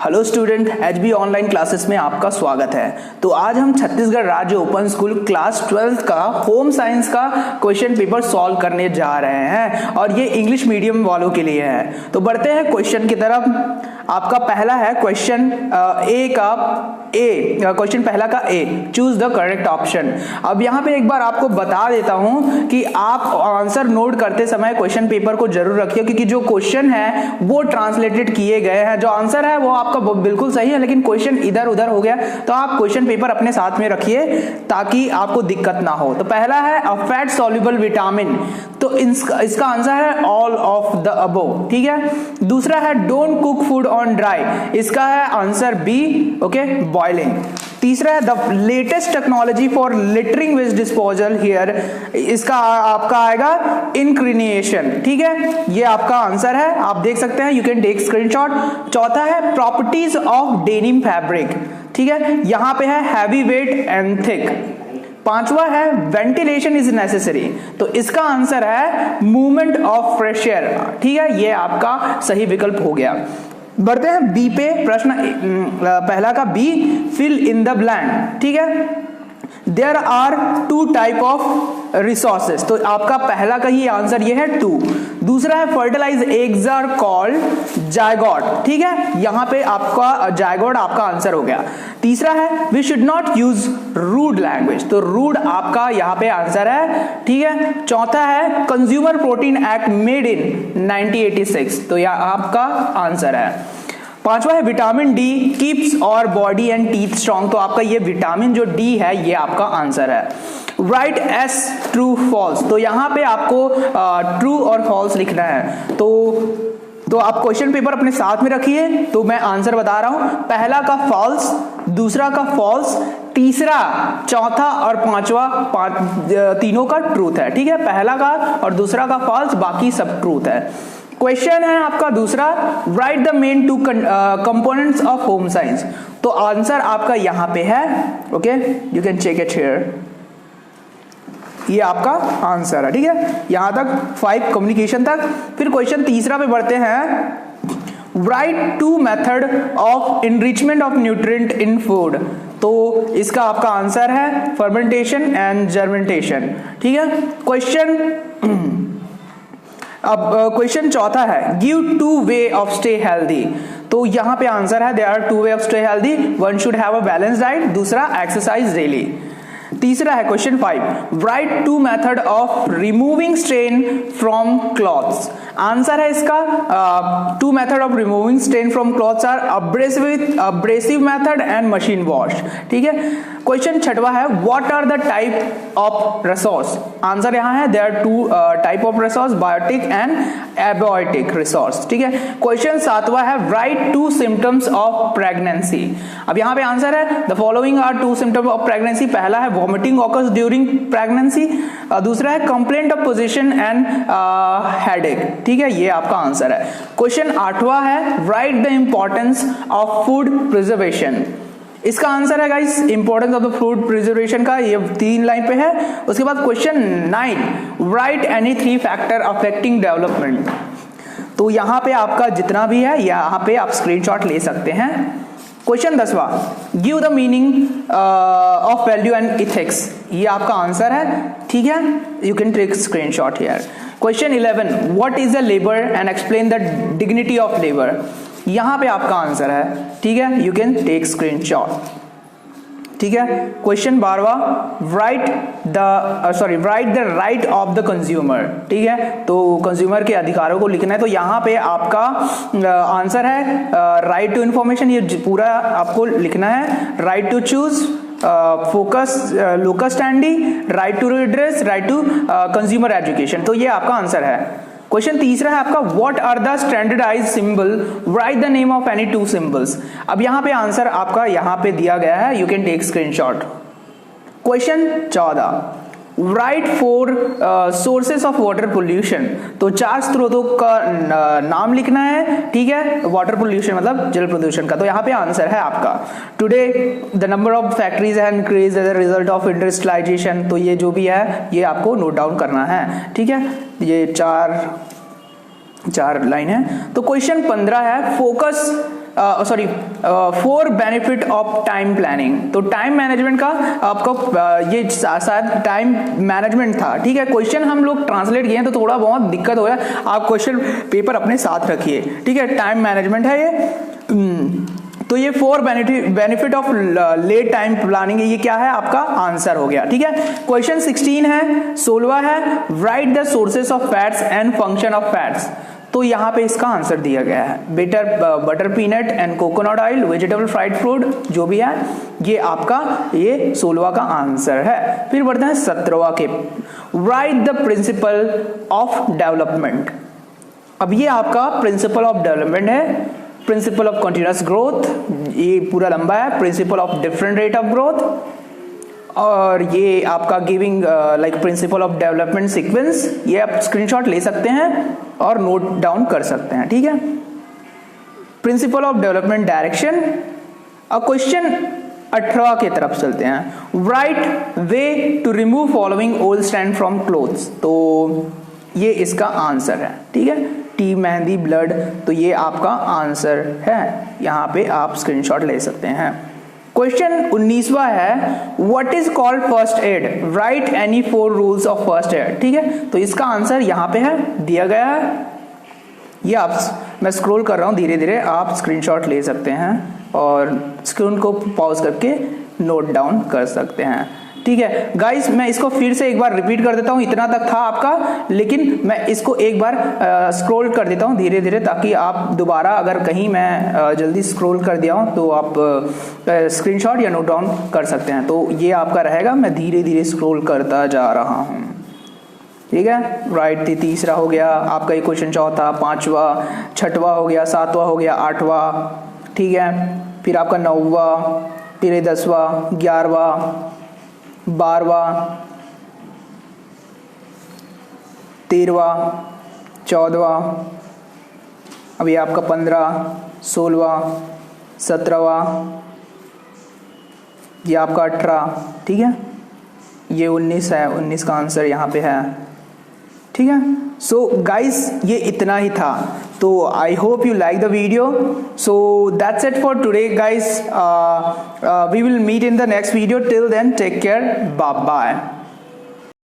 Hello student, HB online classes में आपका स्वागत है। तो आज हम छत्तीसगढ़ राज्य ओपन स्कूल क्लास 12 का होम साइंस का क्वेश्चन पेपर सॉल्व करने जा रहे हैं और ये इंग्लिश मीडियम वालों के लिए है। तो बढ़ते हैं क्वेश्चन की तरफ। आपका पहला है क्वेश्चन क्वेश्चन पहला का ए, चूज द करेक्ट ऑप्शन। अब यहाँ पे एक बार आपको बता देता हूँ कि आप आंसर नोट करते समय क्वेश्चन पेपर को जरूर रखिए, क्योंकि जो क्वेश्चन है वो ट्रांसलेटेड किए गए हैं। जो आंसर है वो आपका बिल्कुल सही है, लेकिन क्वेश्चन इधर उधर हो गया, तो आप क्वेश्चन पेपर अपने साथ में रखिए ताकि आपको दिक्कत ना हो। तो पहला है अ फैट सॉल्युबल विटामिन, तो इसका आंसर है ऑल ऑफ द अबव। ठीक है। दूसरा है don't cook food on dry, इसका है आंसर बी, ओके, बॉइलिंग। तीसरा है the latest technology for littering waste disposal here, इसका आपका आएगा इंक्लिनेशन। ठीक है, ये आपका आंसर है, आप देख सकते हैं, यू कैन टेक स्क्रीनशॉट। चौथा है प्रॉपर्टीज ऑफ डेनिम फैब्रिक, ठीक है, यहां पे है हैवी वेट एंड थिक। पांचवा है वेंटिलेशन इज नेसेसरी, तो इसका आंसर है मूवमेंट ऑफ फ्रेश एयर। ठीक है, ये आपका सही विकल्प हो गया। बढ़ते हैं बी पे, प्रश्न पहला का B, fill in the blank. ठीक है, there are two type of resources, तो आपका पहला का ही आंसर ये है टू। दूसरा है fertilize eggs are called zygote, ठीक है, यहां पे आपका जायगोट आपका आंसर हो गया। तीसरा है we should not use rude language, तो रूड आपका यहां पे आंसर है। ठीक है। चौथा है consumer protein act made in 1986, तो यह आपका आंसर है। पांचवा है vitamin D keeps our body and teeth strong, तो आपका ये विटामिन जो डी है ये आपका आंसर है। राइट एस ट्रू फॉल्स, तो यहां पे आपको ट्रू और फॉल्स लिखना है। तो आप क्वेश्चन पेपर अपने साथ में रखिए, तो मैं आंसर बता रहा हूं। पहला का फॉल्स, दूसरा का फॉल्स, तीसरा, चौथा और पांचवा तीनों का ट्रूथ है। ठीक है, पहला का और दूसरा का फॉल्स, बाकी सब ट्रूथ है। क्वेश्चन है आपका दूसरा, write the main two components of home science, तो आंसर आपका यहां पे है, okay, you can check it here, ये आपका आंसर है। ठीक है, यहां तक 5 कम्युनिकेशन तक। फिर क्वेश्चन तीसरा पे बढ़ते हैं, write two method of enrichment of nutrient in food, तो इसका आपका आंसर है फर्मेंटेशन एंड जर्मेंटेशन। ठीक है। अब क्वेश्चन चौथा है give two way of stay healthy, तो यहां पे आंसर है there are 2 way of stay healthy, one should have a balance diet, दूसरा एक्सरसाइज डेली। तीसरा है question 5, write two method of removing strain from clothes, answer है इसका two method of removing strain from clothes are abrasive method and machine wash. ठीक है। Question छठवा है what are the type of resource, answer यहां है there are 2 type of resource, biotic and abiotic resource. ठीक है। क्वेश्चन सातवा है राइट 2 सिम्टम्स ऑफ प्रेगनेंसी, अब यहां पे आंसर है the following are 2 symptoms of pregnancy, पहला है वॉमिटिंग ऑकर्स ड्यूरिंग प्रेगनेंसी, दूसरा है complaint of position and headache. ठीक है, ये आपका आंसर है। क्वेश्चन आठवां है write the importance of food preservation, इसका आंसर है guys importance of the food preservation का, ये 3 लाइन पे है। उसके बाद question 9, write any 3 factor affecting development, तो यहां पे आपका जितना भी है यहां पे आप स्क्रीनशॉट ले सकते हैं। क्वेश्चन 10वां, give the meaning of value and ethics, ये आपका आंसर है। ठीक है, you can take screenshot here. Question 11, what is the labour and explain the dignity of labour, यहां पे आपका आंसर है। ठीक है, यू कैन टेक स्क्रीनशॉट। ठीक है। क्वेश्चन 12वां, write the right of the consumer, ठीक है, तो कंज्यूमर के अधिकारों को लिखना है, तो यहां पे आपका आंसर है राइट टू इंफॉर्मेशन, ये पूरा आपको लिखना है। Right to choose, focus locus standi, right to redress, right to consumer education, तो ये आपका आंसर है। क्वेश्चन तीसरा है आपका what are the standardised symbol, write the name of any 2 symbols, अब यहां पे आंसर आपका यहां पे दिया गया है, you can take screenshot. Question 14, write 4 sources of water pollution, तो 4 स्रोतों का नाम लिखना है। ठीक है, वाटर पोल्यूशन मतलब जल प्रदूषण का, तो यहाँ पे आंसर है आपका today the number of factories have increased as a result of industrialisation, तो ये जो भी है ये आपको नोट डाउन करना है। ठीक है, ये 4 लाइन है। तो क्वेश्चन 15 है focus sorry 4 benefit of time planning. तो टाइम मैनेजमेंट का आपको ये शायद टाइम मैनेजमेंट था, ठीक है। क्वेश्चन हम लोग ट्रांसलेट किए हैं तो थोड़ा बहुत दिक्कत हो गया, आप क्वेश्चन पेपर अपने साथ रखिए, ठीक है। टाइम मैनेजमेंट है ये। तो ये 4 benefit of late time planning, ये क्या है आपका आंसर हो गया, ठीक है। क्वेश्चन 16 है, 16वां है, write the sources of fats and function of fats. तो यहाँ पे इसका आंसर दिया गया है butter peanut and coconut oil, vegetable fried food, जो भी है ये आपका ये 16वां का आंसर है। फिर बढ़ते हैं 17वां के, right the principal of development. अब ये आपका प्रिंसिपल ऑफ डेवलपमेंट है, प्रिंसिपल ऑफ कंटिन्यूअस ग्रोथ, ये पूरा लंबा है, principle of different rate of growth, और ये आपका giving like principal of development sequence. ये आप स्क्रीनशॉट ले सकते हैं और नोट डाउन कर सकते हैं, ठीक है। Principle of development direction. अब क्वेश्चन 18 की तरफ चलते हैं, write way to remove following old strand from clothes. तो ये इसका आंसर है, ठीक है। टी मेहंदी ब्लड, तो ये आपका आंसर है, यहाँ पे आप स्क्रीनशॉट ले सकते हैं। क्वेश्चन 19वां है, what is called first aid, right any 4 rules of first aid, ठीक है। तो इसका आंसर यहाँ पे है, दिया गया है, ये आप, मैं स्क्रॉल कर रहा हूँ धीरे धीरे, आप स्क्रीनशॉट ले सकते हैं और स्क्रीन को पॉज करके नोट डाउन कर सकते हैं, ठीक है। गाइस मैं इसको फिर से एक बार रिपीट कर देता हूं, इतना तक था आपका, लेकिन मैं इसको एक बार स्क्रॉल कर देता हूं धीरे धीरे, ताकि आप दोबारा अगर कहीं मैं जल्दी स्क्रॉल कर दिया हूं तो आप स्क्रीनशॉट या नोट डाउन कर सकते हैं। तो ये आपका रहेगा, मैं धीरे धीरे स्क्रॉल करता जा रहा हूं, ठीक है। राइट, तीसरा हो गया आपका ये क्वेश्चन, चौथा, 5वां, 6वां हो गया, 7वां हो गया, 8वां, ठीक है। फिर आपका 9वां, फिर 10वां, 11वां, 12वां, 13वां, 14वां, अभी आपका 15, 16वां, 17वां, ये आपका 18, ठीक है। ये 19 है, 19 का आंसर यहाँ पे है, ठीक है। सो गाइस ये इतना ही था, तो I hope you like the video. So that's it for today guys, we will meet in the next video, till then take care, bye bye.